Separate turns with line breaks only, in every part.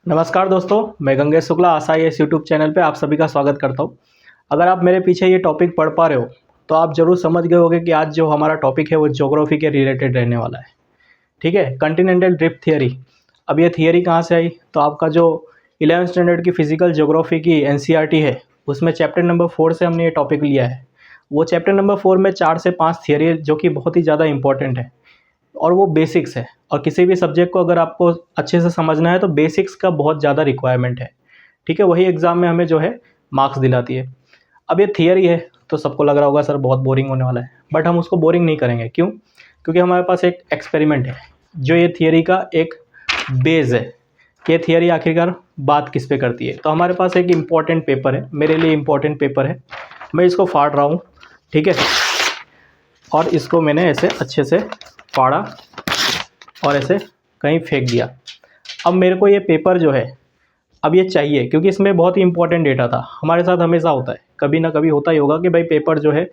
नमस्कार दोस्तों, मैं Gangesh Shukla IAS YouTube channel पे आप सभी का स्वागत करता हूँ। अगर आप मेरे पीछे ये टॉपिक पढ़ पा रहे हो तो आप ज़रूर समझ गए होंगे कि आज जो हमारा टॉपिक है वो ज्योग्राफी के रिलेटेड रहने वाला है। ठीक है, कॉन्टिनेंटल ड्रिफ्ट थियरी। अब ये थियरी कहाँ से आई? तो आपका जो 11th स्टैंडर्ड की फिजिकल ज्योग्राफी की एनसीईआरटी है उसमें चैप्टर नंबर 4 से हमने ये टॉपिक लिया है। वो चैप्टर नंबर 4 में 4 से 5 थियरी है जो कि बहुत ही ज़्यादा इंपॉर्टेंट है और वो बेसिक्स है। और किसी भी सब्जेक्ट को अगर आपको अच्छे से समझना है तो बेसिक्स का बहुत ज़्यादा रिक्वायरमेंट है। ठीक है, वही एग्ज़ाम में हमें जो है मार्क्स दिलाती है। अब ये थियरी है तो सबको लग रहा होगा सर बहुत बोरिंग होने वाला है, बट हम उसको बोरिंग नहीं करेंगे। क्यों? क्योंकि हमारे पास एक एक्सपेरिमेंट है जो ये थियरी का एक बेस है कि थियरी आखिरकार बात किस पे करती है। तो हमारे पास एक इम्पॉर्टेंट पेपर है, मेरे लिए इम्पॉर्टेंट पेपर है, मैं इसको फाड़ रहा हूँ। ठीक है, और इसको मैंने ऐसे अच्छे से फाड़ा और ऐसे कहीं फेंक दिया। अब मेरे को ये पेपर जो है अब ये चाहिए, क्योंकि इसमें बहुत ही इंपॉर्टेंट डेटा था। हमारे साथ हमेशा होता है, कभी ना कभी होता ही होगा कि भाई पेपर जो है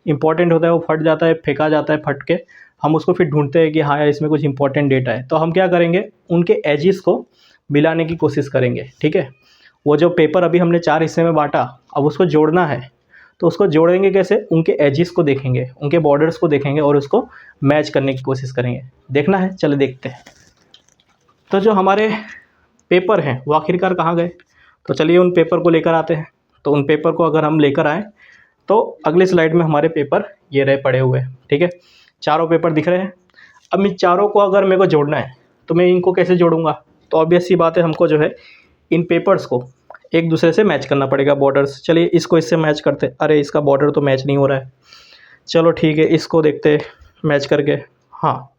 इंपॉर्टेंट होता है वो फट जाता है, फेंका जाता है फट के। हम उसको फिर ढूंढते हैं कि हाँ यार इसमें कुछ इंपॉर्टेंट डेटा है, तो हम क्या करेंगे, उनके एजिस को मिलाने की कोशिश करेंगे। ठीक है, वो जो पेपर अभी हमने 4 हिस्से में बांटा, अब उसको जोड़ना है। तो उसको जोड़ेंगे कैसे? उनके एजिस को देखेंगे, उनके बॉर्डर्स को देखेंगे और उसको मैच करने की कोशिश करेंगे। देखना है, चले देखते हैं। तो जो हमारे पेपर हैं वो आखिरकार कहाँ गए? तो चलिए उन पेपर को लेकर आते हैं। तो उन पेपर को अगर हम लेकर आएँ तो अगली स्लाइड में हमारे पेपर ये रहे पड़े हुए हैं। ठीक है, चारों पेपर दिख रहे हैं। अब इन चारों को अगर मेरे को जोड़ना है तो मैं इनको कैसे जोड़ूंगा? तो ऑब्वियस सी बात है, हमको जो है इन पेपर्स को एक दूसरे से मैच करना पड़ेगा, बॉर्डर्स। चलिए इसको इससे मैच करते। अरे इसका बॉर्डर तो मैच नहीं हो रहा है। चलो ठीक है, इसको देखते मैच करके। हाँ,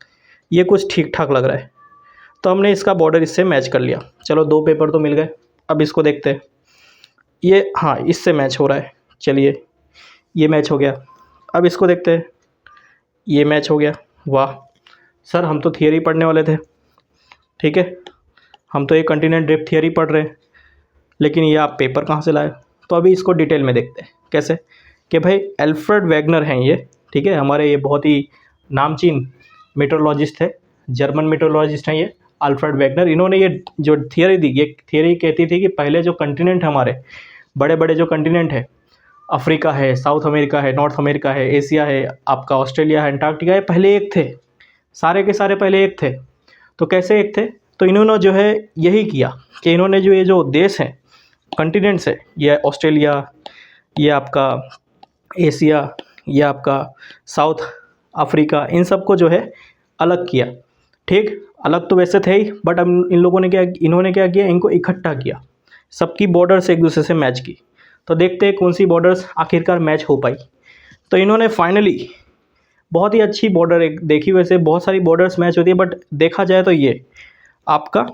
ये कुछ ठीक ठाक लग रहा है, तो हमने इसका बॉर्डर इससे मैच कर लिया। चलो 2 पेपर तो मिल गए। अब इसको देखते हैं, ये हाँ इससे मैच हो रहा है। चलिए ये मैच हो गया। अब इसको देखते हैं, ये मैच हो गया। वाह सर, हम तो थियरी पढ़ने वाले थे। ठीक है, हम तो ये कॉन्टिनेंट ड्रिफ्ट थियरी पढ़ रहे हैं, लेकिन ये आप पेपर कहाँ से लाए? तो अभी इसको डिटेल में देखते हैं कैसे। कि भाई एल्फ्रेड वैगनर हैं ये। ठीक है, हमारे ये बहुत ही नामचीन मीटरोलॉजिस्ट थे, जर्मन मीटरोलॉजिस्ट हैं ये अल्फ्रेड वैगनर। इन्होंने ये जो थियरी दी, ये थियरी कहती थी कि पहले जो कंटिनेंट हमारे बड़े बड़े जो कंटिनेंट है, अफ्रीका है, साउथ अमेरिका है, नॉर्थ अमेरिका है, एशिया है, आपका ऑस्ट्रेलिया है, अंटार्कटिका है, पहले एक थे। सारे के सारे पहले एक थे। तो कैसे एक थे? तो इन्होंने जो है यही किया कि इन्होंने जो ये जो देश हैं, कॉन्टिनेंट्स है, ये ऑस्ट्रेलिया, ये आपका एशिया, ये आपका साउथ अफ्रीका, इन सब को जो है अलग किया। ठीक, अलग तो वैसे थे ही, बट अब इन लोगों ने क्या, इन्होंने क्या किया, इनको इकट्ठा किया, सबकी बॉर्डर्स एक दूसरे से मैच की। तो देखते हैं कौन सी बॉर्डर्स आखिरकार मैच हो पाई। तो इन्होंने फाइनली बहुत ही अच्छी बॉर्डर एक देखी। वैसे बहुत सारी बॉर्डर्स मैच होती है, बट देखा जाए तो ये आपका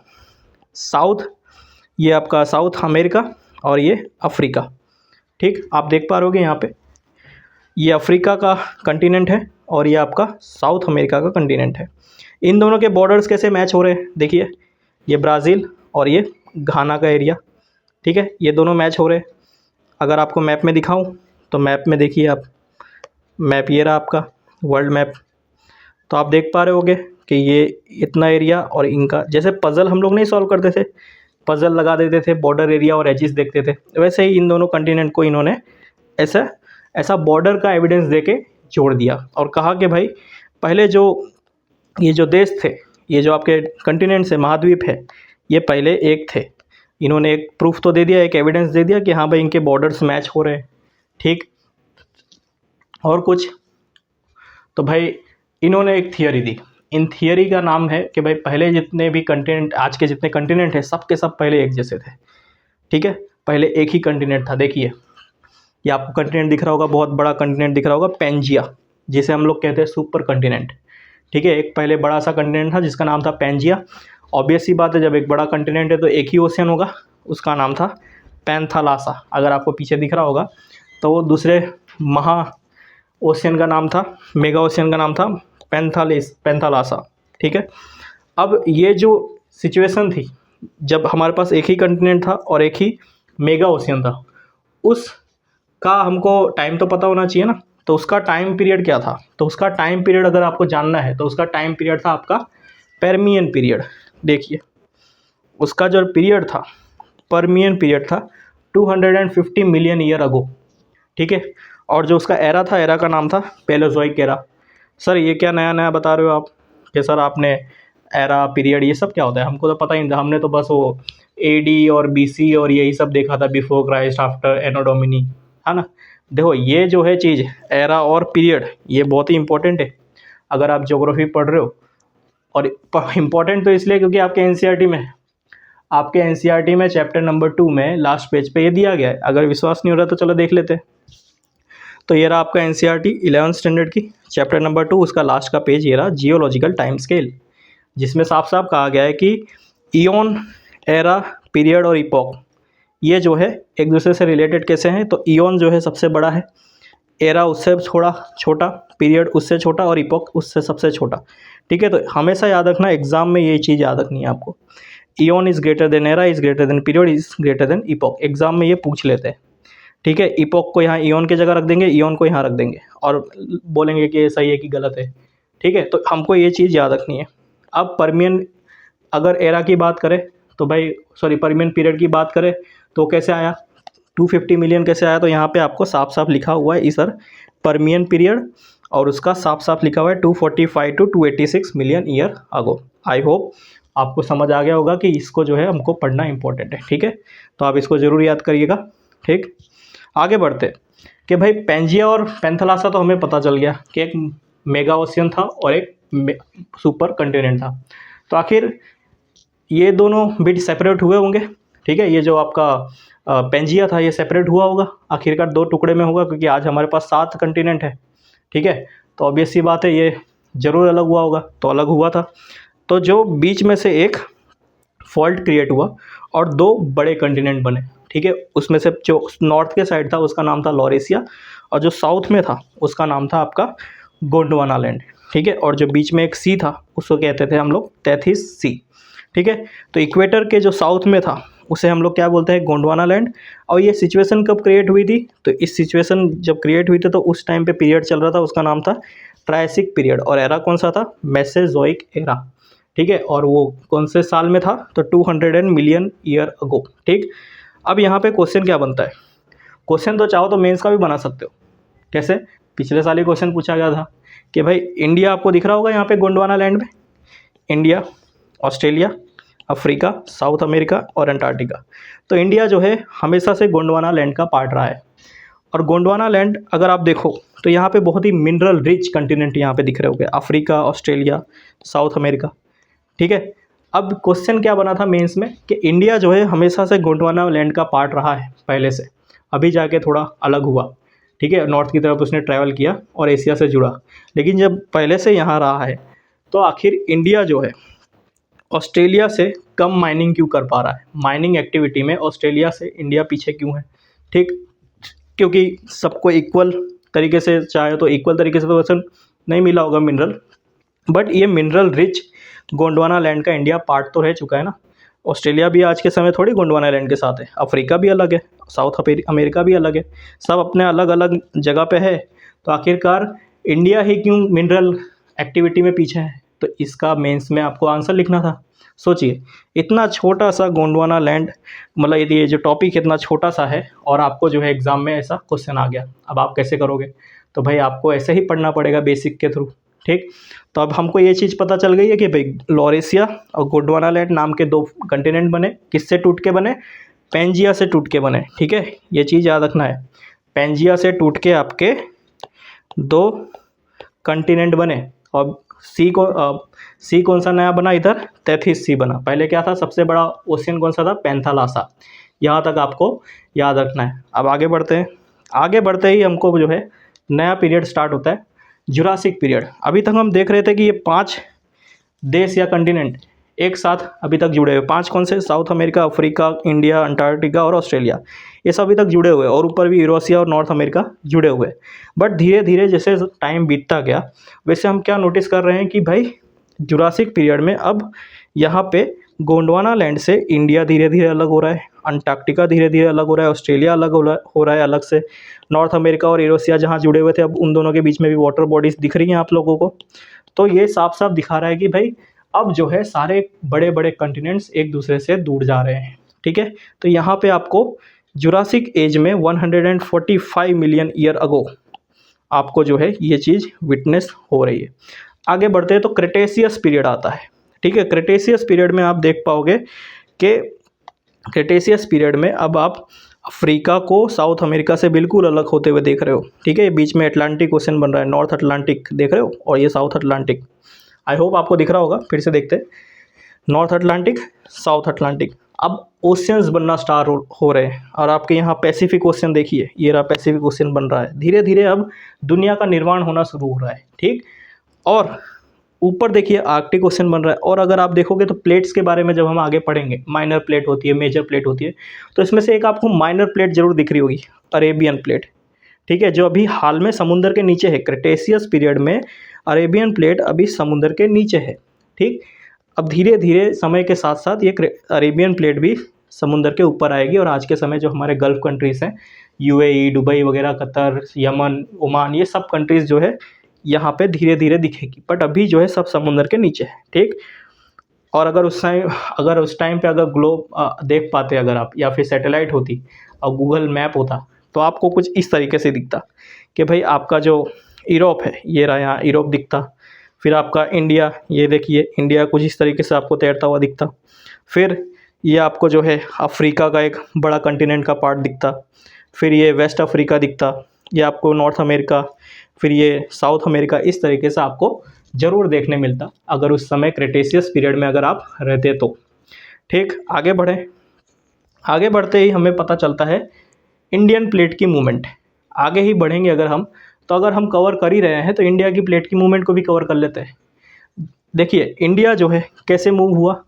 साउथ, ये आपका साउथ अमेरिका और ये अफ्रीका। ठीक, आप देख पा रहे होगे यहाँ पे, ये अफ्रीका का कंटिनेंट है और ये आपका साउथ अमेरिका का कंटिनेंट है। इन दोनों के बॉर्डर्स कैसे मैच हो रहे हैं देखिए, ये ब्राज़ील और ये घाना का एरिया। ठीक है, ये दोनों मैच हो रहे हैं। अगर आपको मैप में दिखाऊं तो मैप में देखिए आप, मैप ये रहा आपका वर्ल्ड मैप। तो आप देख पा रहे होगे कि ये इतना एरिया और इनका, जैसे पज़ल हम लोग नहीं सॉल्व करते थे, पज़ल लगा देते थे, बॉर्डर एरिया और एजिस देखते थे, वैसे ही इन दोनों कंटिनेंट को इन्होंने ऐसा ऐसा बॉर्डर का एविडेंस देके जोड़ दिया और कहा कि भाई पहले जो ये जो देश थे, ये जो आपके कंटिनेंट्स है, महाद्वीप है, ये पहले एक थे। इन्होंने एक प्रूफ तो दे दिया, एक एविडेंस दे दिया कि हाँ भाई इनके बॉर्डर्स मैच हो रहे हैं। ठीक, और कुछ? तो भाई इन्होंने एक थियरी दी। इन थियरी का नाम है कि भाई पहले जितने भी कंटिनेंट, आज के जितने कंटिनेंट हैं, सब के सब पहले एक जैसे थे। ठीक है, पहले एक ही कंटिनेंट था। देखिए ये आपको कंटिनेंट दिख रहा होगा, बहुत बड़ा कंटिनेंट दिख रहा होगा, पेंजिया, जिसे हम लोग कहते हैं सुपर कंटिनेंट। ठीक है, एक पहले बड़ा सा कंटिनेंट था जिसका नाम था पेंजिया। ऑब्वियस सी बात है, जब एक बड़ा कंटिनेंट है तो एक ही ओशियन होगा, उसका नाम था पैंथालासा। अगर आपको पीछे दिख रहा होगा तो वो दूसरे महा ओशियन का नाम था, मेगा ओशियन का नाम था पैंथालासा। ठीक है, अब ये जो सिचुएशन थी, जब हमारे पास एक ही कंटिनेंट था और एक ही मेगा ओशियन था, उसका हमको टाइम तो पता होना चाहिए ना। तो उसका टाइम पीरियड क्या था? तो उसका टाइम पीरियड अगर आपको जानना है तो उसका टाइम पीरियड था आपका पेर्मियन पीरियड। देखिए उसका जो पीरियड था, परमियन पीरियड था 250 मिलियन ईयर अगो, ठीक है। और जो उसका एरा था, एरा का नाम था पेलोजोइक एरा। सर ये क्या नया नया बता रहे हो आप कि सर आपने एरा पीरियड ये सब क्या होता है, हमको तो पता ही नहीं था, हमने तो बस वो एडी और बीसी और यही सब देखा था, बिफोर क्राइस्ट, आफ्टर एनो डोमिनी, है ना। देखो ये जो है चीज़ एरा और पीरियड, ये बहुत ही इंपॉर्टेंट है अगर आप ज्योग्राफी पढ़ रहे हो। और इम्पॉर्टेंट तो इसलिए क्योंकि आपके एनसीईआरटी में, आपके एनसीईआरटी में चैप्टर नंबर 2 में लास्ट पेज पे ये दिया गया है। अगर विश्वास नहीं हो रहा तो चलो देख लेते हैं। तो ये रहा आपका एनसीईआरटी 11th स्टैंडर्ड की चैप्टर नंबर 2, उसका लास्ट का पेज ये रहा, जियोलॉजिकल टाइम स्केल, जिसमें साफ साफ कहा गया है कि इयॉन, एरा, पीरियड और इपॉक ये जो है एक दूसरे से रिलेटेड कैसे हैं। तो इयॉन जो है सबसे बड़ा है, एरा उससे थोड़ा छोटा, पीरियड उससे छोटा और इपॉक उससे सबसे छोटा, ठीक है। तो हमेशा याद रखना, एग्जाम में ये चीज़ याद रखनी है आपको, ion is greater than era, is greater than period, is greater than epoch, exam में ये पूछ लेते हैं, ठीक है। इपॉक को यहाँ इयॉन की जगह रख देंगे, इयॉन को यहाँ रख देंगे और बोलेंगे कि ये सही है कि गलत है, ठीक है। तो हमको ये चीज़ याद रखनी है। अब परमियन, अगर एरा की बात करें तो भाई, सॉरी परमियन पीरियड की बात करें तो कैसे आया 250 मिलियन कैसे आया, तो यहाँ पे आपको साफ साफ लिखा हुआ है सर परमियन पीरियड, और उसका साफ साफ लिखा हुआ है 245 to 286 million year ago. I hope आपको समझ आ गया होगा कि इसको जो है हमको पढ़ना इंपॉर्टेंट है, ठीक है। तो आप इसको ज़रूर याद करिएगा, ठीक। आगे बढ़ते कि भाई पेंजिया और पैंथलासा तो हमें पता चल गया कि एक मेगा ओशियन था और एक सुपर कंटिनेंट था। तो आखिर ये दोनों बिट सेपरेट हुए होंगे, ठीक है। ये जो आपका पेंजिया था ये सेपरेट हुआ होगा, आखिरकार 2 टुकड़े में होगा, क्योंकि आज हमारे पास 7 कंटिनेंट है, ठीक है। तो ऑब्वियस सी बात है ये ज़रूर अलग हुआ होगा, तो अलग हुआ था। तो जो बीच में से एक फॉल्ट क्रिएट हुआ और 2 बड़े कंटिनेंट बने, ठीक है। उसमें से जो नॉर्थ के साइड था उसका नाम था लॉरेशिया, और जो साउथ में था उसका नाम था आपका गोंडवाना लैंड, ठीक है। और जो बीच में एक सी था उसको कहते थे हम लोग तैथिस सी, ठीक है। तो इक्वेटर के जो साउथ में था उसे हम लोग क्या बोलते हैं, गोंडवाना लैंड। और ये सिचुएशन कब क्रिएट हुई थी, तो इस सिचुएशन जब क्रिएट हुई थी तो उस टाइम पे पीरियड चल रहा था, उसका नाम था ट्रायसिक पीरियड, और एरा कौन सा था, मेसेजोइक एरा, ठीक है। और वो कौन से साल में था, तो 200 मिलियन ईयर अगो, ठीक। अब यहाँ पे क्वेश्चन क्या बनता है, क्वेश्चन तो चाहो तो मेंस का भी बना सकते हो। कैसे, पिछले साल ही क्वेश्चन पूछा गया था कि भाई इंडिया आपको दिख रहा होगा यहाँ पे गोंडवाना लैंड में, India, Australia, Africa, south America और अंटार्कटिका। तो इंडिया जो है हमेशा से गोंडवाना लैंड का पार्ट रहा है। और गोंडवाना लैंड अगर आप देखो तो यहाँ पे बहुत ही मिनरल रिच कंटिनेंट यहाँ पे दिख रहे होंगे, अफ्रीका, ऑस्ट्रेलिया, साउथ अमेरिका, ठीक है। अब क्वेश्चन क्या बना था मेंस में कि इंडिया जो है हमेशा से गोंडवाना लैंड का पार्ट रहा है पहले से, अभी जाके थोड़ा अलग हुआ, ठीक है। नॉर्थ की तरफ उसने ट्रैवल किया और एशिया से जुड़ा, लेकिन जब पहले से यहाँ रहा है तो आखिर इंडिया जो है ऑस्ट्रेलिया से कम माइनिंग क्यों कर पा रहा है, माइनिंग एक्टिविटी में ऑस्ट्रेलिया से इंडिया पीछे क्यों है, ठीक। क्योंकि सबको इक्वल तरीके से चाहे तो इक्वल तरीके से तो वैसे नहीं मिला होगा मिनरल, बट ये मिनरल रिच गोंडवाना लैंड का इंडिया पार्ट तो रह चुका है ना। ऑस्ट्रेलिया भी आज के समय थोड़ी गोंडवाना लैंड के साथ है, अफ्रीका भी अलग है, साउथ अमेरिका भी अलग है, सब अपने अलग अलग जगह पे है। तो आखिरकार इंडिया ही क्यों मिनरल एक्टिविटी में पीछे है, तो इसका मेंस में आपको आंसर लिखना था। सोचिए इतना छोटा सा गोंडवाना लैंड, मतलब ये जो टॉपिक इतना छोटा सा है और आपको जो है एग्ज़ाम में ऐसा क्वेश्चन आ गया, अब आप कैसे करोगे। तो भाई आपको ऐसे ही पढ़ना पड़ेगा बेसिक के थ्रू, ठीक। तो अब हमको ये चीज़ पता चल गई है कि भाई लॉरेशिया और गोंडवाना लैंड नाम के 2 कंटिनेंट बने, किससे टूट के बने, पेंजिया से टूट के बने, ठीक है। ये चीज़ याद रखना है, पेंजिया से टूट के आपके 2 कंटिनेंट बने। और सी कौन सा नया बना, इधर तैथिस सी बना। पहले क्या था, सबसे बड़ा ओशियन कौन सा था, पैंथालासा। यहाँ तक आपको याद रखना है। अब आगे बढ़ते हैं, आगे बढ़ते ही हमको जो है नया पीरियड स्टार्ट होता है, जुरासिक पीरियड। अभी तक हम देख रहे थे कि ये 5 देश या कंटिनेंट एक साथ अभी तक जुड़े हुए, 5 कौन से, south America, Africa, India, Antarctica और ऑस्ट्रेलिया, ये सब अभी तक जुड़े हुए, और ऊपर भी यूरोसिया और नॉर्थ अमेरिका जुड़े हुए। बट धीरे धीरे जैसे टाइम बीतता गया वैसे हम क्या नोटिस कर रहे हैं कि भाई जुरासिक पीरियड में अब यहाँ पे गोंडवाना लैंड से इंडिया धीरे धीरे अलग हो रहा है, अंटार्कटिका धीरे धीरे अलग हो रहा है, ऑस्ट्रेलिया अलग हो रहा है अलग से, नॉर्थ अमेरिका और यूरोसिया जहाँ जुड़े हुए थे अब उन दोनों के बीच में भी वाटर बॉडीज़ दिख रही हैं आप लोगों को। तो ये साफ साफ दिखा रहा है कि भाई अब जो है सारे बड़े बड़े कंटिनेंट्स एक दूसरे से दूर जा रहे हैं। ठीक है, तो यहाँ पे आपको जुरासिक एज में 145 मिलियन ईयर अगो आपको जो है ये चीज़ विटनेस हो रही है। आगे बढ़ते हैं तो क्रेटेशियस पीरियड आता है। ठीक है, क्रेटेशियस पीरियड में आप देख पाओगे कि क्रेटेशियस पीरियड में अब आप अफ्रीका को साउथ अमेरिका से बिल्कुल अलग होते हुए देख रहे हो। ठीक है, ये बीच में अटलांटिक ओशन बन रहा है, नॉर्थ अटलांटिक देख रहे हो, और ये साउथ अटलांटिक। आई होप आपको दिख रहा होगा, फिर से देखते हैं। North Atlantic, south Atlantic. अब ओशियंस बनना स्टार्ट हो रहे हैं, और आपके यहाँ पैसिफिक ओशन देखिए, ये रहा पैसिफिक ओशन बन रहा है। धीरे धीरे अब दुनिया का निर्माण होना शुरू हो रहा है। ठीक, और ऊपर देखिए आर्कटिक ओशन बन रहा है। और अगर आप देखोगे तो प्लेट्स के बारे में जब हम आगे पढ़ेंगे, माइनर प्लेट होती है, मेजर प्लेट होती है, तो इसमें से एक आपको माइनर प्लेट जरूर दिख रही होगी, अरेबियन प्लेट। ठीक है, जो अभी हाल में समुद्र के नीचे है। क्रेटेशियस पीरियड में अरेबियन प्लेट अभी समुद्र के नीचे है। ठीक, अब धीरे धीरे समय के साथ साथ ये अरेबियन प्लेट भी समुद्र के ऊपर आएगी, और आज के समय जो हमारे गल्फ़ कंट्रीज़ हैं, यूएई, दुबई वगैरह, कतर, यमन, ओमान, ये सब कंट्रीज़ जो है यहाँ पे धीरे धीरे दिखेगी, बट अभी जो है सब समुद्र के नीचे है। ठीक, और अगर उस टाइम पे अगर ग्लोब देख पाते अगर आप, या फिर सैटेलाइट होती और गूगल मैप होता, तो आपको कुछ इस तरीके से दिखता कि भाई आपका जो यूरोप है, ये रहा यहाँ यूरोप दिखता। फिर आपका इंडिया, ये देखिए इंडिया कुछ इस तरीके से आपको तैरता हुआ दिखता। फिर ये आपको जो है अफ्रीका का एक बड़ा कंटिनेंट का पार्ट दिखता। फिर ये वेस्ट अफ्रीका दिखता, ये आपको नॉर्थ अमेरिका, फिर ये साउथ अमेरिका, इस तरीके से आपको ज़रूर देखने मिलता अगर उस समय क्रेटेशियस पीरियड में अगर आप रहते तो। ठीक, आगे बढ़ें। आगे बढ़ते ही हमें पता चलता है इंडियन प्लेट की मूवमेंट। आगे ही बढ़ेंगे अगर हम, तो अगर हम कवर कर ही रहे हैं तो इंडिया की प्लेट की मूवमेंट को भी कवर कर लेते हैं। देखिए इंडिया जो है कैसे मूव हुआ,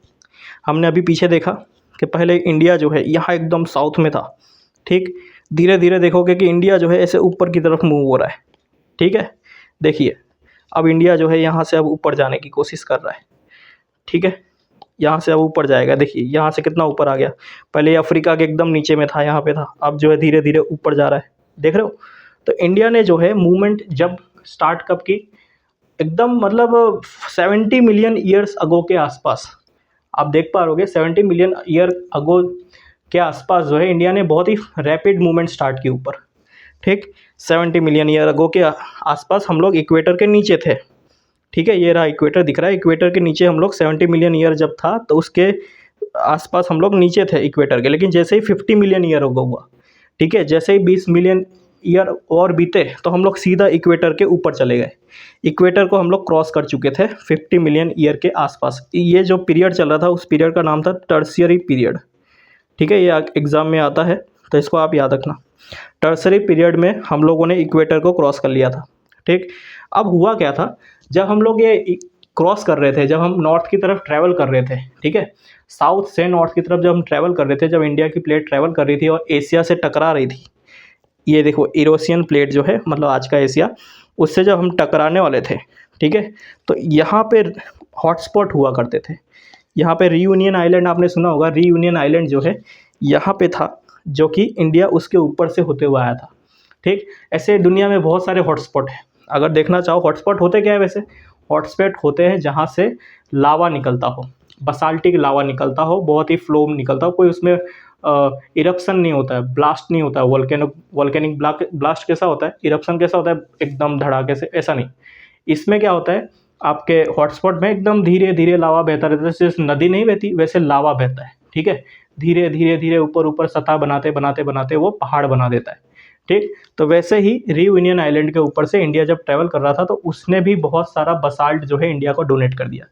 हमने अभी पीछे देखा कि पहले इंडिया जो है यहाँ एकदम साउथ में था। ठीक, धीरे धीरे देखोगे कि इंडिया जो है ऐसे ऊपर की तरफ मूव हो रहा है। ठीक है, देखिए अब इंडिया जो है यहाँ से अब ऊपर जाने की कोशिश कर रहा है। ठीक है, यहाँ से अब ऊपर जाएगा। देखिए यहाँ से कितना ऊपर आ गया, पहले अफ्रीका के एकदम नीचे में था, यहाँ पे था, अब जो है धीरे धीरे ऊपर जा रहा है। देख रहे हो, तो इंडिया ने जो है मूवमेंट जब स्टार्ट कब की, एकदम मतलब 70 मिलियन ईयर्स अगो के आसपास। आप देख पा रहोगे 70 मिलियन ईयर अगो के आसपास जो है इंडिया ने बहुत ही रैपिड मूवमेंट स्टार्ट की ऊपर। ठीक, 70 मिलियन ईयर अगो के आसपास हम लोग इक्वेटर के नीचे थे। ठीक है, ये रहा इक्वेटर दिख रहा है, इक्वेटर के नीचे हम लोग 70 मिलियन ईयर जब था तो उसके आसपास हम लोग नीचे थे इक्वेटर के। लेकिन जैसे ही 50 मिलियन ईयर अगो हुआ, ठीक है, जैसे ही 20 मिलियन ईयर और बीते तो हम लोग सीधा इक्वेटर के ऊपर चले गए। इक्वेटर को हम लोग क्रॉस कर चुके थे 50 मिलियन ईयर के आसपास। ये जो पीरियड चल रहा था उस पीरियड का नाम था टर्शियरी पीरियड। ठीक है, ये एग्ज़ाम में आता है तो इसको आप याद रखना। टर्शरी पीरियड में हम लोगों ने इक्वेटर को क्रॉस कर लिया था। ठीक, अब हुआ क्या था, जब हम लोग ये क्रॉस कर रहे थे, जब हम नॉर्थ की तरफ ट्रैवल कर रहे थे, ठीक है, साउथ से नॉर्थ की तरफ जब हम ट्रैवल कर रहे थे, जब इंडिया की प्लेट ट्रैवल कर रही थी और एशिया से टकरा रही थी, ये देखो यूरेशियन प्लेट जो है मतलब आज का एशिया, उससे जब हम टकराने वाले थे, ठीक है, तो यहाँ पे हॉटस्पॉट हुआ करते थे। यहाँ पे रीयूनियन आइलैंड आपने सुना होगा, रीयूनियन आइलैंड जो है यहाँ पे था, जो कि इंडिया उसके ऊपर से होते हुए आया था। ठीक, ऐसे दुनिया में बहुत सारे हॉटस्पॉट हैं। अगर देखना चाहो हॉटस्पॉट होते क्या है, वैसे हॉटस्पॉट होते हैं जहाँ से लावा निकलता हो, बसाल्टिक लावा निकलता हो, बहुत ही फ्लो निकलता हो, कोई उसमें इरप्शन नहीं होता है, ब्लास्ट नहीं होता है। वोल्केनिक ब्लास्ट कैसा होता है, इरप्शन कैसा होता है, एकदम धड़ाके से, ऐसा नहीं। इसमें क्या होता है, आपके हॉटस्पॉट में एकदम धीरे धीरे लावा बहता रहता है, जैसे नदी नहीं बहती वैसे लावा बहता है। ठीक है, धीरे धीरे धीरे ऊपर ऊपर सतह बनाते बनाते बनाते वो पहाड़ बना देता है। ठीक, तो वैसे ही रीयूनियन आइलैंड के ऊपर से इंडिया जब ट्रैवल कर रहा था तो उसने भी बहुत सारा बसाल्ट जो है इंडिया को डोनेट कर दिया।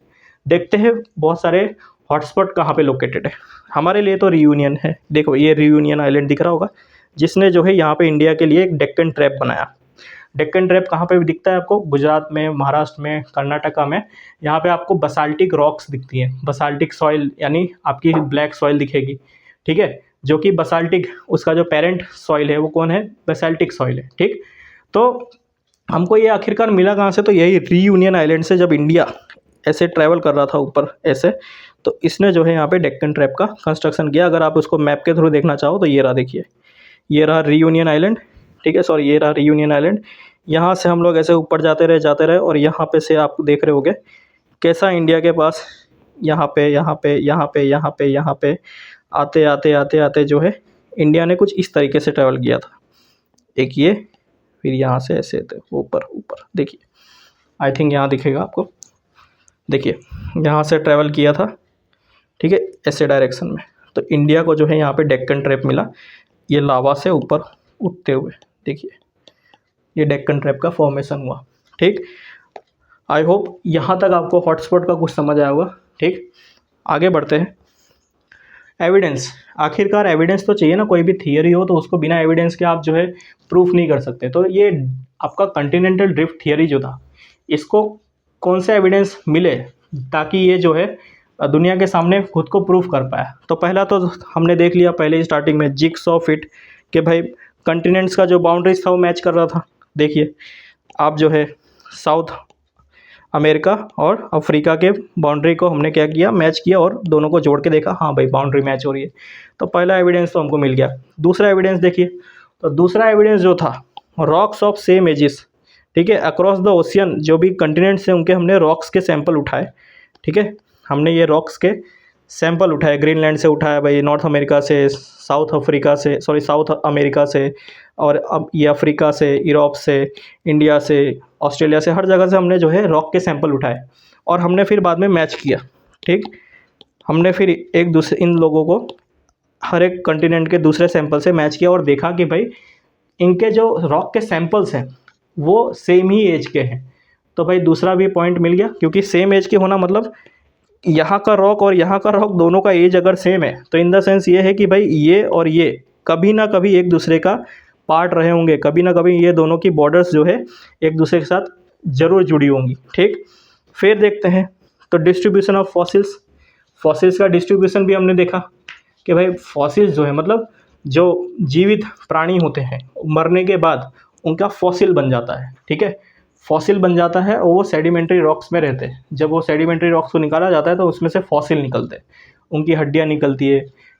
देखते हैं बहुत सारे हॉटस्पॉट कहाँ पे लोकेटेड है। हमारे लिए तो रीयूनियन है, देखो ये रीयूनियन आइलैंड दिख रहा होगा, जिसने जो है यहाँ पे इंडिया के लिए एक डेक्कन ट्रैप बनाया। डेक्कन ट्रैप कहाँ पे भी दिखता है आपको, गुजरात में, महाराष्ट्र में, कर्नाटका में। यहाँ पे आपको बसाल्टिक रॉक्स दिखती हैं, बसाल्टिक सॉइल, यानी आपकी ब्लैक सॉइल दिखेगी। ठीक है, जो कि बसाल्टिक, उसका जो पेरेंट सॉइल है वो कौन है, बसाल्टिक सॉइल है। ठीक, तो हमको ये आखिरकार मिला कहाँ से, तो यही रीयूनियन आइलैंड से। जब इंडिया ऐसे ट्रैवल कर रहा था ऊपर ऐसे, तो इसने जो है यहाँ पे डेक्कन ट्रैप का कंस्ट्रक्शन किया। अगर आप उसको मैप के थ्रू देखना चाहो तो ये रहा, देखिए ये रहा रीयूनियन आइलैंड। ठीक है, सॉरी, ये रहा रीयूनियन आइलैंड। यहाँ से हम लोग ऐसे ऊपर जाते रहे और यहाँ पे से आप देख रहे होगे कैसा इंडिया के पास यहाँ पे यहाँ पे यहाँ पे यहाँ पे यहाँ पे आते आते आते आते जो है इंडिया ने कुछ इस तरीके से ट्रैवल किया था। एक ये, फिर यहाँ से ऐसे थे ऊपर ऊपर, देखिए आई थिंक यहाँ दिखेगा आपको, देखिए यहाँ से ट्रैवल किया था, ठीक है, ऐसे डायरेक्शन में। तो इंडिया को जो है यहाँ पे डेक्कन ट्रैप मिला, ये लावा से ऊपर उठते हुए, देखिए ये डेक्कन ट्रैप का फॉर्मेशन हुआ। ठीक, आई होप यहाँ तक आपको हॉटस्पॉट का कुछ समझ आया होगा। ठीक, आगे बढ़ते हैं। एविडेंस, आखिरकार एविडेंस तो चाहिए ना, कोई भी थियरी हो तो उसको बिना एविडेंस के आप जो है प्रूफ नहीं कर सकते। तो ये आपका कॉन्टिनेंटल ड्रिफ्ट थियरी जो था, इसको कौन से एविडेंस मिले ताकि ये जो है दुनिया के सामने खुद को प्रूफ कर पाया। तो पहला तो हमने देख लिया पहले ही स्टार्टिंग में, जिगसॉ फिट, कि भाई कॉन्टिनेंट्स का जो बाउंड्रीज था वो मैच कर रहा था। देखिए आप जो है साउथ अमेरिका और अफ्रीका के बाउंड्री को हमने क्या किया, मैच किया, और दोनों को जोड़ के देखा, हाँ भाई बाउंड्री मैच हो रही है। तो पहला एविडेंस तो हमको मिल गया। दूसरा एविडेंस देखिए, तो दूसरा एविडेंस जो था, रॉक्स ऑफ सेम एजिस, ठीक है, अक्रॉस द ओशियन, जो भी कंटिनेंट्स हैं उनके हमने रॉक्स के सैंपल उठाए। ठीक है, हमने ये रॉक्स के सैंपल उठाए, ग्रीनलैंड से उठाया भाई, नॉर्थ अमेरिका से, साउथ अमेरिका से, और अब ये अफ्रीका से, यूरोप से, इंडिया से, ऑस्ट्रेलिया से, हर जगह से हमने जो है रॉक के सैंपल उठाए और हमने फिर बाद में मैच किया। ठीक, हमने फिर एक दूसरे इन लोगों को हर एक कंटिनेंट के दूसरे सैंपल से मैच किया और देखा कि भाई इनके जो रॉक के सैंपल्स हैं वो सेम ही एज के हैं। तो भाई दूसरा भी पॉइंट मिल गया, क्योंकि सेम एज के होना मतलब यहाँ का रॉक और यहाँ का रॉक दोनों का एज अगर सेम है तो इन द सेंस ये है कि भाई ये और ये कभी ना कभी एक दूसरे का पार्ट रहे होंगे, कभी ना कभी ये दोनों की बॉर्डर्स जो है एक दूसरे के साथ ज़रूर जुड़ी होंगी। ठीक, फिर देखते हैं तो डिस्ट्रीब्यूशन ऑफ फॉसिल्स, फॉसिल्स का डिस्ट्रीब्यूशन भी हमने देखा कि भाई फॉसिल्स जो है मतलब जो जीवित प्राणी होते हैं मरने के बाद उनका फॉसिल बन जाता है। ठीक है, फॉसिल बन जाता है और वो सेडिमेंट्री रॉक्स में रहते हैं। जब वो सेडिमेंट्री रॉक्स को निकाला जाता है तो उसमें से फॉसिल निकलते हैं, उनकी हड्डियाँ निकलती है,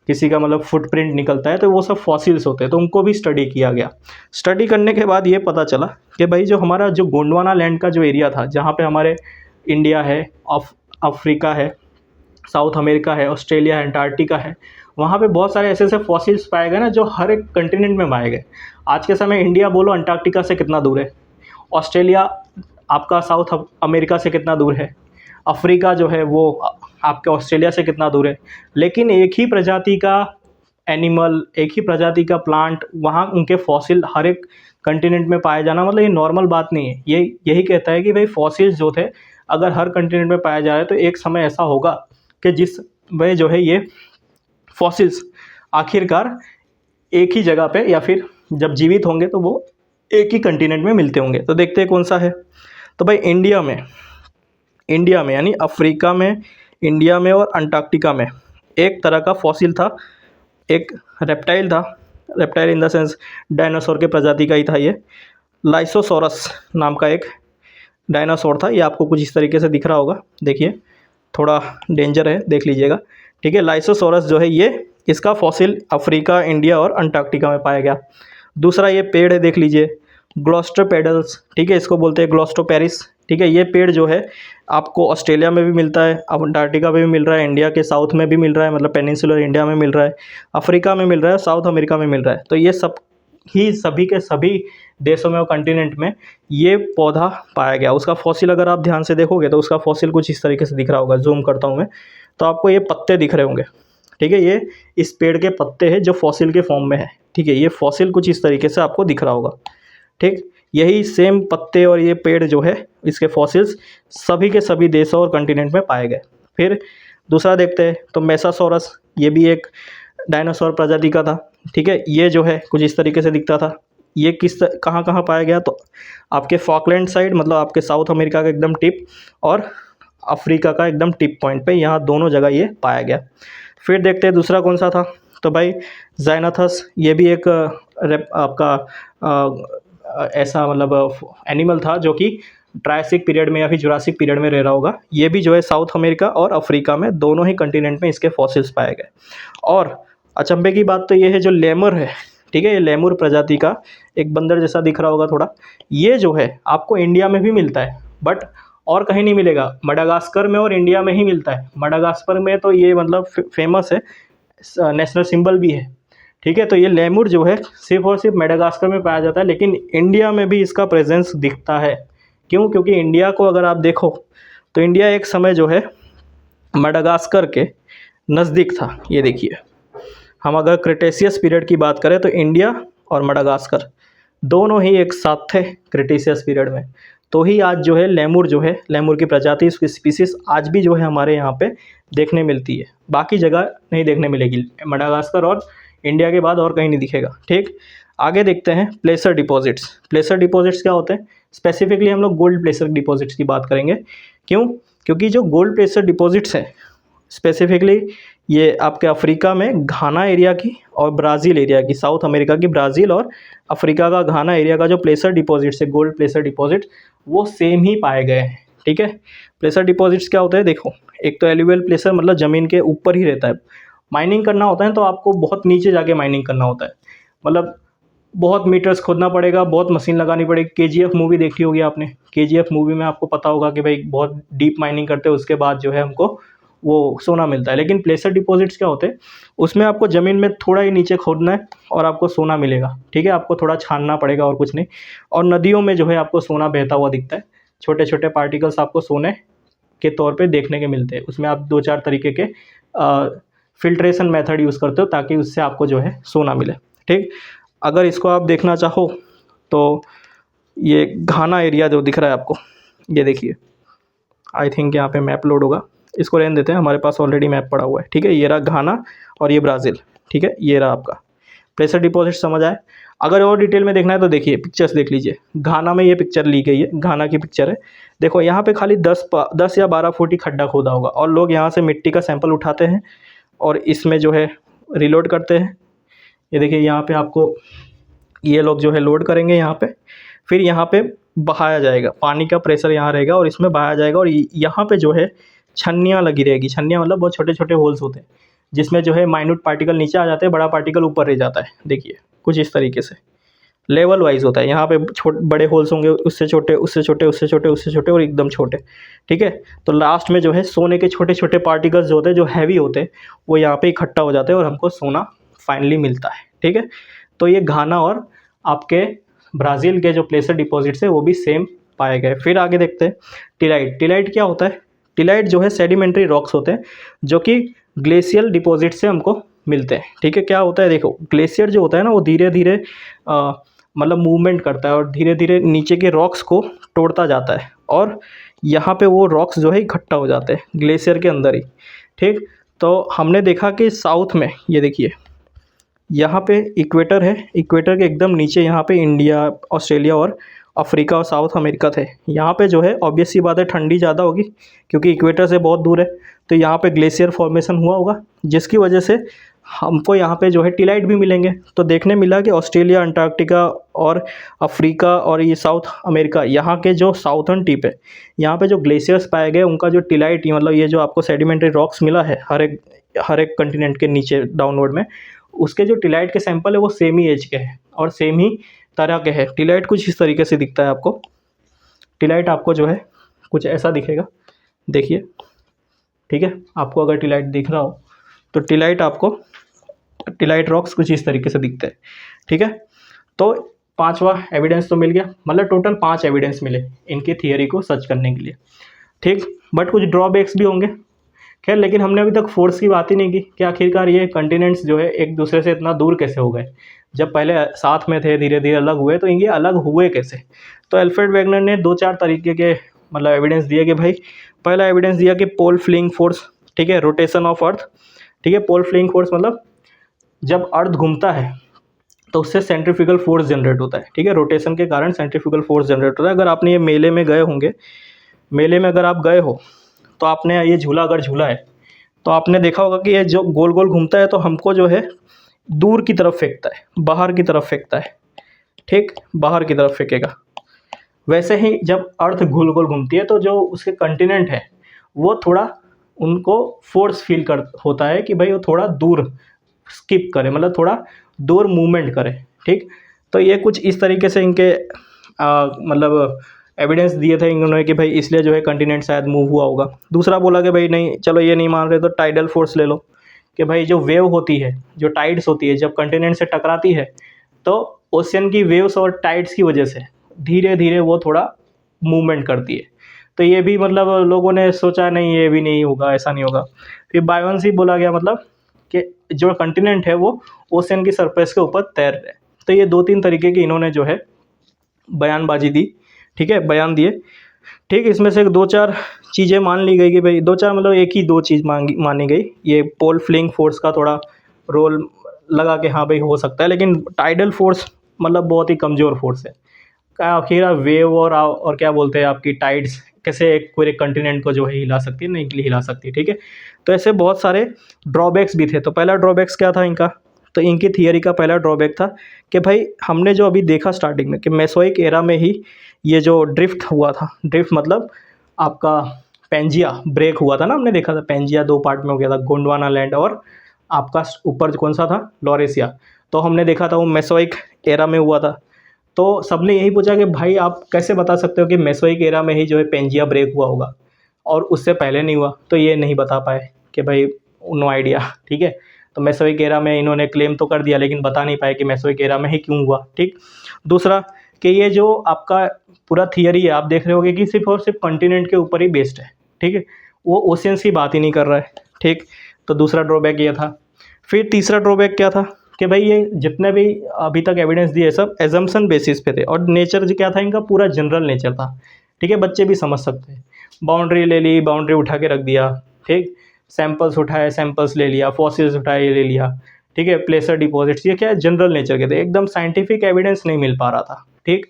किसी का मतलब फुटप्रिंट निकलता है, तो वो सब फॉसिल्स होते हैं। तो उनको भी स्टडी किया गया। स्टडी करने के बाद ये पता चला कि भाई जो हमारा जो गोंडवाना लैंड का जो एरिया था, जहाँ पे हमारे इंडिया है, अफ्रीका है, साउथ अमेरिका है, ऑस्ट्रेलिया है, अंटार्कटिका है, वहाँ पे बहुत सारे ऐसे ऐसे फॉसिल्स पाए गए ना जो हर एक कंटिनेंट में पाए गए। आज के समय इंडिया बोलो अंटार्कटिका से कितना दूर है, ऑस्ट्रेलिया आपका साउथ अमेरिका से कितना दूर है, अफ्रीका जो है वो आपके ऑस्ट्रेलिया से कितना दूर है, लेकिन एक ही प्रजाति का एनिमल, एक ही प्रजाति का प्लांट, वहाँ उनके फॉसिल हर एक कंटिनेंट में पाए जाना मतलब ये नॉर्मल बात नहीं है। ये यही कहता है कि भाई फॉसिल्स जो थे अगर हर कंटिनेंट में पाया जा रहा है तो एक समय ऐसा होगा कि जिस में जो है ये फॉसिल्स आखिरकार एक ही जगह पे या फिर जब जीवित होंगे तो वो एक ही कंटिनेंट में मिलते होंगे। तो देखते हैं कौन सा है। तो भाई इंडिया में यानी अफ्रीका में, इंडिया में और अंटार्कटिका में एक तरह का फॉसिल था, एक रेप्टाइल था, reptile in the sense dinosaur के प्रजाति का ही था। ये लाइसोसोरस नाम का एक डायनासोर था। ये आपको कुछ इस तरीके से दिख रहा होगा, देखिए थोड़ा डेंजर है, देख लीजिएगा। ठीक है, लाइसोसोरस जो है ये, इसका फॉसिल अफ्रीका, इंडिया और अंटार्कटिका में पाया गया। दूसरा ये पेड़ है, देख लीजिए, ग्लोस्टोपेडल्स, ठीक है, इसको बोलते हैं ग्लोस्टोपेरिस। ठीक है, ये पेड़ जो है आपको ऑस्ट्रेलिया में भी मिलता है, अब अंटार्कटिका में भी मिल रहा है, इंडिया के साउथ में भी मिल रहा है, मतलब पेनिनसुलर इंडिया में मिल रहा है, अफ्रीका में मिल रहा है, साउथ अमेरिका में मिल रहा है। तो ये सब ही सभी के सभी देशों में और कंटिनेंट में ये पौधा पाया गया। उसका फॉसिल अगर आप ध्यान से देखोगे तो उसका फॉसिल कुछ इस तरीके से दिख रहा होगा, जूम करता हूँ मैं, तो आपको ये पत्ते दिख रहे होंगे। ठीक है, ये इस पेड़ के पत्ते हैं जो फॉसिल के फॉर्म में है। ठीक है, ये फॉसिल कुछ इस तरीके से आपको दिख रहा होगा। ठीक, यही सेम पत्ते और ये पेड़ जो है इसके फॉसिल्स सभी के सभी देशों और कंटिनेंट में पाए गए। फिर दूसरा देखते हैं तो मेसासोरस, ये भी एक डायनासोर प्रजाति का था। ठीक है, ये जो है कुछ इस तरीके से दिखता था। ये कहाँ कहाँ पाया गया, तो आपके फॉकलैंड साइड, मतलब आपके साउथ अमेरिका का एकदम टिप और अफ्रीका का एकदम टिप पॉइंट पे, यहाँ दोनों जगह ये पाया गया। फिर देखते हैं दूसरा कौन सा था, तो भाई ज़ाइनाथस, ये भी एक ऐसा मतलब एनिमल था जो कि ट्रायसिक पीरियड में या फिर जुरासिक पीरियड में रह रहा होगा। ये भी जो है साउथ अमेरिका और अफ्रीका में दोनों ही कंटिनेंट में इसके फॉसिल्स पाए गए। और अचंभे की बात तो ये है, जो लेमर है, ठीक है, ये लेमुर प्रजाति का एक बंदर जैसा दिख रहा होगा थोड़ा, ये जो है आपको इंडिया में भी मिलता है, बट और कहीं नहीं मिलेगा, मडागास्कर में और इंडिया में ही मिलता है। मडागास्कर में तो ये मतलब फेमस है, नेशनल सिंबल भी है, ठीक है। तो ये लेमुर जो है सिर्फ और सिर्फ मेडागास्कर में पाया जाता है, लेकिन इंडिया में भी इसका प्रेजेंस दिखता है। क्यों? क्योंकि इंडिया को अगर आप देखो तो इंडिया एक समय जो है मेडागास्कर के नज़दीक था। ये देखिए, हम अगर क्रिटेशियस पीरियड की बात करें तो इंडिया और मेडागास्कर दोनों ही एक साथ थे क्रिटेशियस पीरियड में। तो ही आज जो है लेमुर लेमुर की प्रजाति, उसकी स्पीसीज आज भी जो है हमारे यहाँ पे देखने मिलती है, बाकी जगह नहीं देखने मिलेगी। मेडागास्कर और इंडिया के बाद और कहीं नहीं दिखेगा, ठीक। आगे देखते हैं प्लेसर डिपॉजिट्स। प्लेसर डिपॉजिट्स क्या होते हैं? स्पेसिफिकली हम लोग गोल्ड प्लेसर डिपॉजिट्स की बात करेंगे। क्यों? क्योंकि जो गोल्ड प्लेसर डिपॉजिट्स हैं स्पेसिफिकली ये आपके अफ्रीका में घाना एरिया की और ब्राज़ील एरिया की, साउथ अमेरिका की ब्राज़ील और अफ्रीका का घाना एरिया का जो प्लेसर डिपॉजिट्स है, गोल्ड प्लेसर डिपॉजिट, वो सेम ही पाए गए हैं, ठीक है। प्लेसर डिपॉजिट्स क्या होता है? देखो, एक तो एल्यूवियल प्लेसर मतलब ज़मीन के ऊपर ही रहता है। माइनिंग करना होता है तो आपको बहुत नीचे जाके माइनिंग करना होता है, मतलब बहुत मीटर्स खोदना पड़ेगा, बहुत मशीन लगानी पड़ेगी। केजीएफ मूवी देखी होगी आपने, केजीएफ मूवी में आपको पता होगा कि भाई बहुत डीप माइनिंग करते हैं, उसके बाद जो है हमको वो सोना मिलता है। लेकिन प्लेसर डिपॉजिट्स क्या होते हैं? उसमें आपको ज़मीन में थोड़ा ही नीचे खोदना है और आपको सोना मिलेगा, ठीक है। आपको थोड़ा छानना पड़ेगा और कुछ नहीं। और नदियों में जो है आपको सोना बहता हुआ दिखता है, छोटे छोटे पार्टिकल्स आपको सोने के तौर पे देखने के मिलते हैं। उसमें आप 2-4 तरीके के फिल्ट्रेशन मेथड यूज़ करते हो ताकि उससे आपको जो है सोना मिले, ठीक। अगर इसको आप देखना चाहो तो ये घाना एरिया जो दिख रहा है आपको, ये देखिए, आई थिंक यहाँ पे मैप लोड होगा, इसको रहने देते हैं, हमारे पास ऑलरेडी मैप पड़ा हुआ है, ठीक है। ये रहा घाना और ये ब्राज़ील, ठीक है। ये रहा आपका प्लेसर डिपॉजिट, समझ आए। अगर और डिटेल में देखना है तो देखिए, पिक्चर्स देख लीजिए। घाना में ये पिक्चर ली गई है, घाना की पिक्चर है। देखो यहाँ पे खाली 10 या 12 फुट ही खड्डा खोदा होगा और लोग यहाँ से मिट्टी का सैंपल उठाते हैं और इसमें जो है रिलोड करते हैं। ये देखिए, यहाँ पे आपको ये लोग जो है लोड करेंगे यहाँ पे, फिर यहाँ पे बहाया जाएगा, पानी का प्रेशर यहाँ रहेगा और इसमें बहाया जाएगा। और यहाँ पे जो है छन्नियाँ लगी रहेगी। छन्नियाँ मतलब बहुत छोटे छोटे होल्स होते हैं जिसमें जो है माइन्यूट पार्टिकल नीचे आ जाते हैं, बड़ा पार्टिकल ऊपर रह जाता है। देखिए कुछ इस तरीके से लेवल वाइज होता है। यहाँ पे बड़े होल्स होंगे, उससे छोटे, उससे छोटे, उससे छोटे, उससे छोटे और एकदम छोटे, ठीक है। तो लास्ट में जो है सोने के छोटे छोटे पार्टिकल्स जो होते हैं, जो हैवी होते हैं, वो यहाँ पे इकट्ठा हो जाते हैं और हमको सोना फाइनली मिलता है, ठीक है। तो ये घाना और आपके ब्राज़ील के जो प्लेसर डिपॉजिट्स है वो भी सेम पाए गए। फिर आगे देखते हैं टिलाइट। टिलाइट क्या होता है? टिलाइट जो है सेडिमेंट्री रॉक्स होते हैं जो कि ग्लेशियल डिपॉजिट से हमको मिलते हैं, ठीक है। क्या होता है? देखो, ग्लेशियर जो होता है ना, वो धीरे धीरे मतलब मूवमेंट करता है और धीरे धीरे नीचे के रॉक्स को तोड़ता जाता है और यहाँ पे वो रॉक्स जो है इकट्ठा हो जाते हैं ग्लेशियर के अंदर ही, ठीक। तो हमने देखा कि साउथ में, ये देखिए, यहाँ पे इक्वेटर है, इक्वेटर के एकदम नीचे यहाँ पे इंडिया, ऑस्ट्रेलिया और अफ्रीका और साउथ अमेरिका थे। यहाँ पे जो है ऑब्वियस सी बात है ठंडी ज़्यादा होगी क्योंकि इक्वेटर से बहुत दूर है, तो यहाँ पे ग्लेशियर फॉर्मेशन हुआ होगा जिसकी वजह से हमको यहाँ पे जो है टिलाइट भी मिलेंगे। तो देखने मिला कि ऑस्ट्रेलिया, अंटार्कटिका और अफ्रीका और ये साउथ अमेरिका, यहाँ के जो साउथर्न टिप है, यहाँ पे जो ग्लेशियर्स पाए गए उनका जो टिलाइट, मतलब ये जो आपको सेडिमेंट्री रॉक्स मिला है हर एक कंटिनेंट के नीचे डाउनवर्ड में, उसके जो टिलाइट के सैंपल है वो सेम ही एज के हैं और सेम ही तरह के हैं। टिलाइट कुछ इस तरीके से दिखता है आपको। टिलाइट आपको जो है कुछ ऐसा दिखेगा, देखिए, ठीक है। आपको अगर टिलाइट दिख रहा हो तो टिलाइट रॉक्स कुछ इस तरीके से दिखते हैं, ठीक है। तो 5वां एविडेंस तो मिल गया, मतलब टोटल 5 एविडेंस मिले इनकी थियरी को सच करने के लिए, ठीक। बट कुछ ड्रॉबैक्स भी होंगे, खैर। लेकिन हमने अभी तक फोर्स की बात ही नहीं की कि आखिरकार ये कंटिनेंट्स जो है एक दूसरे से इतना दूर कैसे हो गए। जब पहले साथ में थे, धीरे धीरे अलग हुए, तो ये अलग हुए कैसे? तो अल्फ्रेड वेगनर ने 2-4 तरीके के मतलब एविडेंस दिए कि भाई, पहला एविडेंस दिया कि पोल फ्लिंग फोर्स, ठीक है, रोटेशन ऑफ अर्थ, ठीक है। पोल फ्लिंग फोर्स मतलब जब अर्थ घूमता है तो उससे सेंट्रीफ्यूगल फोर्स जनरेट होता है, ठीक है। रोटेशन के कारण सेंट्रीफ्यूगल फोर्स जनरेट होता है। अगर आपने ये मेले में गए होंगे, मेले में अगर आप गए हो तो आपने ये झूला अगर झूला है तो आपने देखा होगा कि ये जो गोल गोल घूमता है तो हमको जो है दूर की तरफ फेंकता है, बाहर की तरफ फेंकता है, ठीक, बाहर की तरफ फेंकेगा। वैसे ही जब अर्थ गोल गोल घूमती है तो जो उसके कंटिनेंट है वो थोड़ा, उनको फोर्स फील कर होता है कि भाई वो थोड़ा दूर स्किप करे, मतलब थोड़ा दूर मूवमेंट करे, ठीक। तो ये कुछ इस तरीके से इनके मतलब एविडेंस दिए थे इन्होंने कि भाई इसलिए जो है कंटिनेंट शायद मूव हुआ होगा। दूसरा बोला कि भाई नहीं चलो ये नहीं मान रहे तो टाइडल फोर्स ले लो, कि भाई जो वेव होती है, जो टाइड्स होती है, जब कंटिनेंट से टकराती है तो ओशियन की वेव्स और टाइड्स की वजह से धीरे धीरे वो थोड़ा मूवमेंट करती है। तो ये भी मतलब लोगों ने सोचा नहीं ये भी नहीं होगा, ऐसा नहीं होगा। फिर बायोन्सी बोला गया मतलब कि जो कंटिनेंट है वो ओशियन की सरफेस के ऊपर तैर रहे। तो ये 2-3 तरीके की इन्होंने जो है बयानबाजी दी, ठीक है, बयान दिए। ठीक, इसमें से 2-4 चीज़ें मान ली गई कि भाई 2-4 मतलब एक ही 2 चीज़ मानी गई। ये पोल फ्लिंग फोर्स का थोड़ा रोल लगा कि हाँ भाई हो सकता है, लेकिन टाइडल फोर्स मतलब बहुत ही कमज़ोर फोर्स है। आखिर वेव और क्या बोलते हैं आपकी टाइड्स कैसे एक पूरे कंटिनेंट को जो है हिला सकती है, नहीं हिला सकती, ठीक है। तो ऐसे बहुत सारे ड्रॉबैक्स भी थे। तो पहला ड्रॉबैक्स क्या था इनका, तो इनकी थियरी का पहला ड्रॉबैक था कि भाई हमने जो अभी देखा स्टार्टिंग में कि मेसोइक एरा में ही ये जो ड्रिफ्ट हुआ था, ड्रिफ्ट मतलब आपका पेंजिया ब्रेक हुआ था ना, हमने देखा था पेंजिया 2 पार्ट में हो गया था, गोंडवाना लैंड और आपका ऊपर कौन सा था, लॉरेसिया। तो हमने देखा था वो मेसोइक एरा में हुआ था। तो सबने यही पूछा कि भाई आप कैसे बता सकते हो कि मेसोइक एरा में ही जो है पेंजिया ब्रेक हुआ होगा और उससे पहले नहीं हुआ। तो ये नहीं बता पाए कि भाई नो आइडिया, ठीक है। तो मेसोइक एरा में इन्होंने क्लेम तो कर दिया लेकिन बता नहीं पाए कि मेसोइक एरा में ही क्यों हुआ, ठीक। दूसरा कि ये जो आपका पूरा थियरी है आप देख रहे होगे कि सिर्फ और सिर्फ कॉन्टिनेंट के ऊपर ही बेस्ड है, ठीक है, वो ओशियंस की बात ही नहीं कर रहा है, ठीक। तो दूसरा ड्रॉबैक ये था। फिर तीसरा ड्रॉबैक क्या था कि भाई ये जितने भी अभी तक एविडेंस दिए सब एजम्पशन बेसिस पे थे और नेचर जो क्या था इनका पूरा जनरल नेचर था, ठीक है, बच्चे भी समझ सकते हैं। बाउंड्री ले ली, बाउंड्री उठा के रख दिया, ठीक, सैंपल्स उठाए, सैंपल्स ले लिया, फॉसिल्स उठाए ले लिया, ठीक है, प्लेसर डिपॉजिट्स, ये क्या है जनरल नेचर के थे, एकदम साइंटिफिक एविडेंस नहीं मिल पा रहा था, ठीक।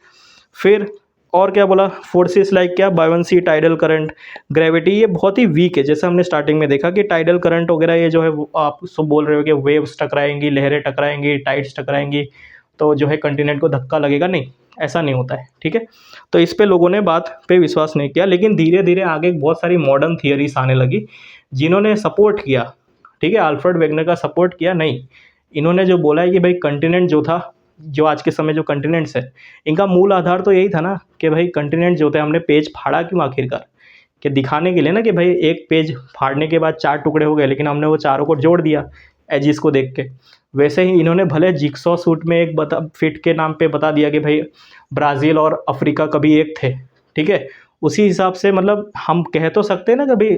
फिर और क्या बोला, फोर्सेस लाइक क्या, बायोन्सी, टाइडल करंट, ग्रेविटी, ये बहुत ही वीक है। जैसे हमने स्टार्टिंग में देखा कि टाइडल करंट वगैरह ये जो है आप सब बोल रहे हो कि वेव्स टकराएंगी, लहरें टकराएंगी, टाइड्स टकराएंगी तो जो है कंटिनेंट को धक्का लगेगा, नहीं, ऐसा नहीं होता है, ठीक है। तो इस पे लोगों ने बात पे विश्वास नहीं किया, लेकिन धीरे धीरे आगे बहुत सारी मॉडर्न थियरीज आने लगी जिन्होंने सपोर्ट किया, ठीक है, अल्फ्रेड वेगनर का सपोर्ट किया। नहीं, इन्होंने जो बोला है कि भाई कंटिनेंट जो था, जो आज के समय जो कंटिनेंट्स है, इनका मूल आधार तो यही था ना कि भाई कंटिनेंट जो थे हमने पेज फाड़ा क्यों आखिरकार, कि दिखाने के लिए ना कि भाई एक पेज फाड़ने के बाद 4 टुकड़े हो गए लेकिन हमने वो चारों को जोड़ दिया एजिस को देख के। वैसे ही इन्होंने भले जिक्सॉ सूट में एक फिट के नाम पे बता दिया कि भाई ब्राज़ील और अफ्रीका कभी एक थे, ठीक है। उसी हिसाब से मतलब हम कह तो सकते हैं ना कि भाई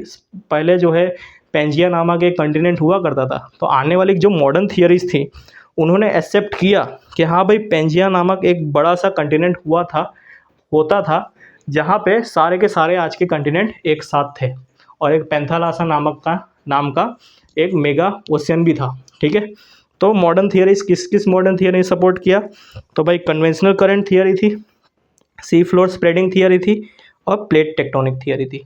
पहले जो है पेंजिया नामक एक कंटिनेंट हुआ करता था। तो आने वाली जो मॉडर्न थियरीज थी उन्होंने एक्सेप्ट किया कि हाँ भाई पेंजिया नामक एक बड़ा सा कंटिनेंट होता था जहाँ पे सारे के सारे आज के कंटिनेंट एक साथ थे और एक पेंथालासा नाम का एक मेगा ओशियन भी था, ठीक है। तो मॉडर्न थियरीज किस मॉडर्न थियरी सपोर्ट किया, तो भाई कन्वेंशनल करंट थियरी थी, सी फ्लोर स्प्रेडिंग थियरी थी और प्लेट टेक्टोनिक थियरी थी।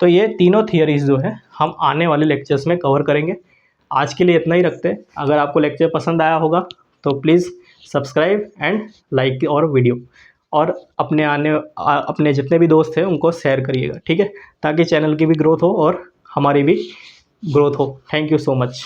तो ये तीनों थियरीज जो है हम आने वाले लेक्चर्स में कवर करेंगे। आज के लिए इतना ही रखते हैं। अगर आपको लेक्चर पसंद आया होगा तो प्लीज़ सब्सक्राइब एंड लाइक और वीडियो, और अपने जितने भी दोस्त हैं उनको शेयर करिएगा, ठीक है, ताकि चैनल की भी ग्रोथ हो और हमारी भी ग्रोथ हो। Thank you so much.